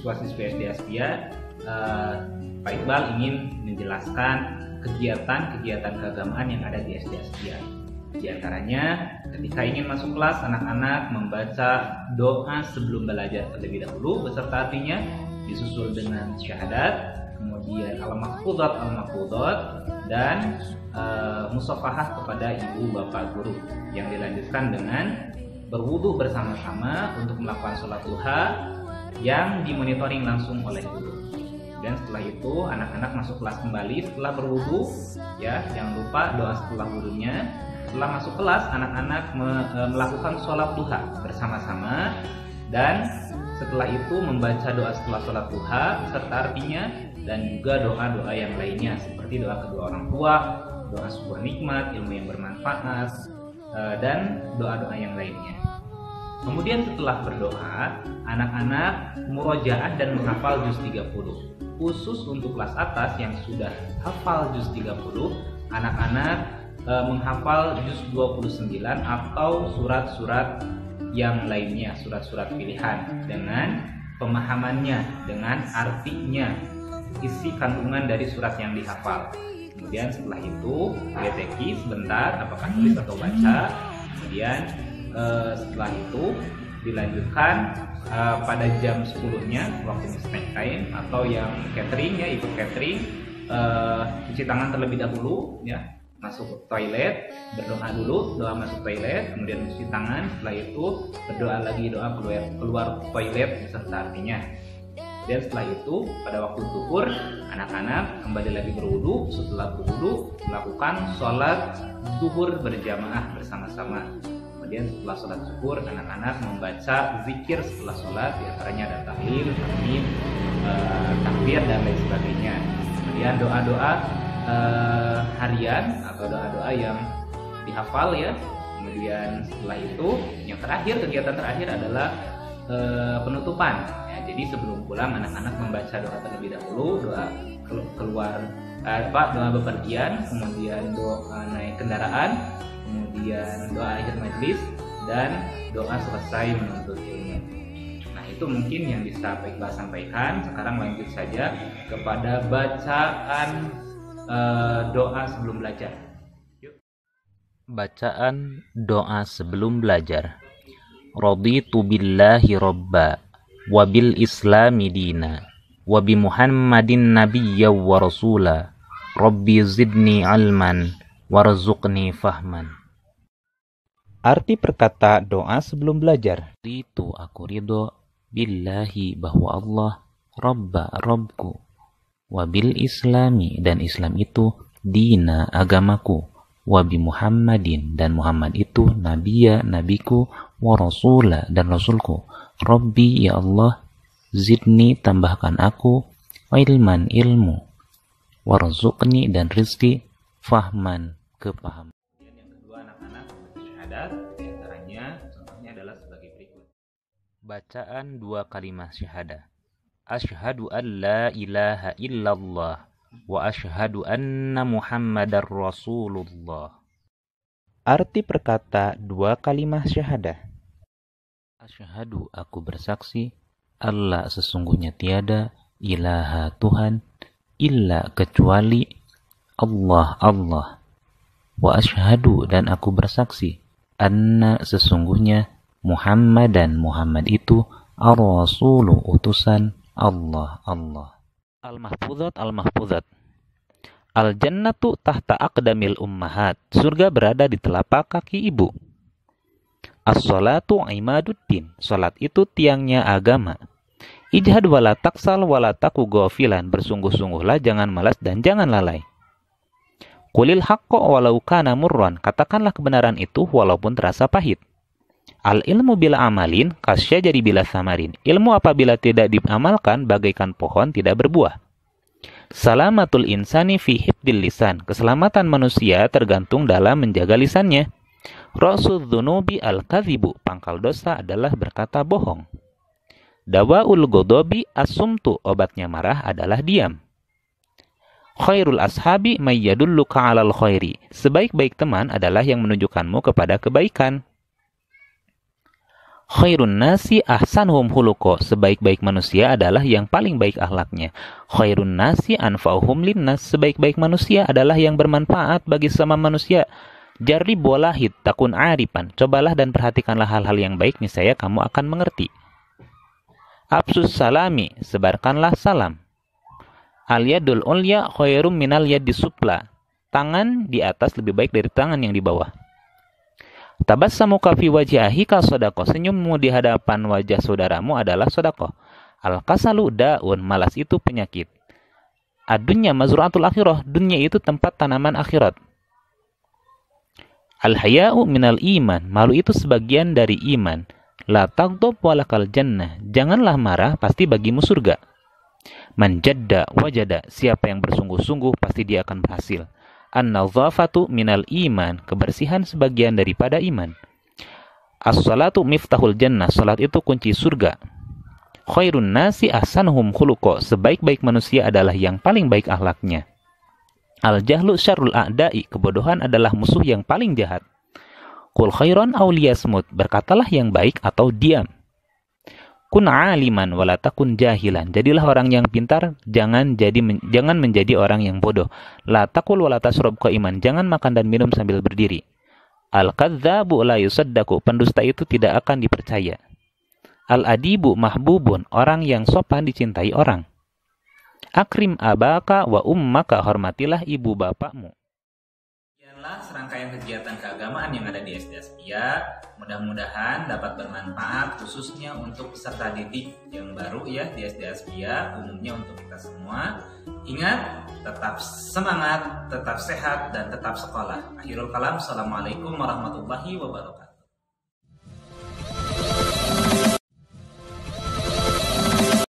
siswa-siswi SD Aspia, Pak Iqbal ingin menjelaskan kegiatan-kegiatan keagamaan yang ada di SD Aspia. Di antaranya, ketika ingin masuk kelas, anak-anak membaca doa sebelum belajar terlebih dahulu beserta artinya, disusul dengan syahadat, kemudian al-mahfudhat, dan musafahah kepada ibu bapak guru, yang dilanjutkan dengan berwudu bersama-sama untuk melakukan sholat duha yang dimonitoring langsung oleh guru. Dan setelah itu anak-anak masuk kelas kembali setelah berwudu, ya jangan lupa doa setelah wudunya. Setelah masuk kelas, anak-anak melakukan sholat duha bersama-sama, dan setelah itu membaca doa setelah sholat duha serta artinya, dan juga doa-doa yang lainnya seperti doa kedua orang tua, doa syukur nikmat, ilmu yang bermanfaat, dan doa-doa yang lainnya. Kemudian setelah berdoa, anak-anak murojaah dan menghafal juz 30. Khusus untuk kelas atas yang sudah hafal juz 30, anak-anak menghafal juz 29 atau surat-surat yang lainnya, surat-surat pilihan dengan pemahamannya, dengan artinya, isi kandungan dari surat yang dihafal. Kemudian setelah itu dieteki sebentar apakah tulis atau baca. Kemudian setelah itu dilanjutkan pada jam 10-nya waktu snack time atau yang catering, ya ikut catering, cuci tangan terlebih dahulu, ya masuk toilet, berdoa dulu, doa masuk toilet, kemudian cuci tangan, setelah itu berdoa lagi, doa keluar toilet beserta artinya. Dan setelah itu pada waktu zuhur, anak-anak kembali lagi berwudu. Setelah berwudu melakukan sholat zuhur berjamaah bersama-sama. Kemudian setelah sholat zuhur, anak-anak membaca zikir setelah sholat, diantaranya ada tahlil, tahmid, takbir dan lain sebagainya. Kemudian doa-doa harian atau doa-doa yang dihafal, ya. Kemudian setelah itu yang terakhir, kegiatan terakhir adalah penutupan. Ya, jadi sebelum pulang anak-anak membaca doa terlebih dahulu, doa doa bepergian, kemudian doa naik kendaraan, kemudian doa akhir majlis, dan doa selesai menuntut ilmu. Nah, itu mungkin yang bisa Pak Iqbal sampaikan. Sekarang lanjut saja kepada bacaan doa sebelum belajar. Yuk. Bacaan doa sebelum belajar. Raditu billahi robba, wabil islami dina, wabi muhammadin nabiyya wa rasula, rabbi zidni alman, warzuqni fahman. Arti perkata doa sebelum belajar. Itu aku ridho billahi bahwa Allah, robba robku, wabil islami dan Islam itu dina agamaku, wabi muhammadin dan Muhammad itu nabiya nabiku, wa rasula dan rasulku, rabbi ya Allah, zidni tambahkan aku, ilman ilmu, warzuqni dan rizki, fahman kepahaman. Yang kedua, anak-anak membaca syahadat, diantaranya contohnya adalah sebagai berikut. Bacaan dua kalimat syahadah. Asyhadu an la ilaha illallah wa asyhadu anna Muhammadar Rasulullah. Arti perkata dua kalimat syahadah. Asyhadu aku bersaksi, Allah sesungguhnya tiada ilaha Tuhan illa kecuali Allah Allah. Wa asyhadu dan aku bersaksi, anna sesungguhnya Muhammadan Muhammad itu ar-rasulu utusan Allah Allah. Al-mahfudhat al-mahfudhat. Al-jannatu tahta aqdamil ummahat. Surga berada di telapak kaki ibu. As-salatu imaduddin. Salat itu tiangnya agama. Ijhad wala taksal wala taku ghafilan. Bersungguh-sungguhlah, jangan malas dan jangan lalai. Qulil haqqo walau kana murran. Katakanlah kebenaran itu walaupun terasa pahit. Al-ilmu bila amalin kasyajari bila samarin. Ilmu apabila tidak diamalkan bagaikan pohon tidak berbuah. Salamatul insani fi hifdil lisan. Keselamatan manusia tergantung dalam menjaga lisannya. Ra'sudz dzunubi al-kadzibu. Pangkal dosa adalah berkata bohong. Dawaul ghadabi as-sumtu. Obatnya marah adalah diam. Khairul ashabi may yadulluka 'alal khairi. Sebaik-baik teman adalah yang menunjukkanmu kepada kebaikan. Khairun nasi ahsanuhum khuluqa. Sebaik-baik manusia adalah yang paling baik akhlaknya. Khairun nasi anfa'uhum linnas. Sebaik-baik manusia adalah yang bermanfaat bagi sesama manusia. Jarrib walahid takun arifan. Cobalah dan perhatikanlah hal-hal yang baik, niscaya kamu akan mengerti. Absus salami, sebarkanlah salam. Al yadul ulya khairum minal yadis sufla. Tangan di atas lebih baik dari tangan yang di bawah. Tabassamu fi wajhi ahika sedekah. Senyummu di hadapan wajah saudaramu adalah sedekah. Al-kasalu daun, malas itu penyakit. Ad-dunya mazru'atul akhirah, dunia itu tempat tanaman akhirat. Al-haya'u minal iman, malu itu sebagian dari iman. La taghdab walakal jannah, janganlah marah, pasti bagimu surga. Man jadda wajada, siapa yang bersungguh-sungguh pasti dia akan berhasil. An-nadhafatu minal iman, kebersihan sebagian daripada iman. As-salatu miftahul jannah, salat itu kunci surga. Khairun nasi ahsanuhum khuluqa, sebaik-baik manusia adalah yang paling baik akhlaknya. Al-jahlu syarrul a'da'i, kebodohan adalah musuh yang paling jahat. Qul khairan aw liyasmut, berkatalah yang baik atau diam. Kun aliman wala takun jahilan, jadilah orang yang pintar, jangan menjadi orang yang bodoh. La taqul wala tashrab qaiman, jangan makan dan minum sambil berdiri. Al-kadzdzabu la yusaddaqu, pendusta itu tidak akan dipercaya. Al-adibu mahbubun, orang yang sopan dicintai orang. Akrim abaka wa ummaka, hormatilah ibu bapakmu. Sekianlah serangkaian kegiatan keagamaan yang ada di SD Aspia. Mudah-mudahan dapat bermanfaat khususnya untuk peserta didik yang baru ya di SD Aspia, umumnya untuk kita semua. Ingat, tetap semangat, tetap sehat, dan tetap sekolah. Akhirul kalam, assalamualaikum warahmatullahi wabarakatuh.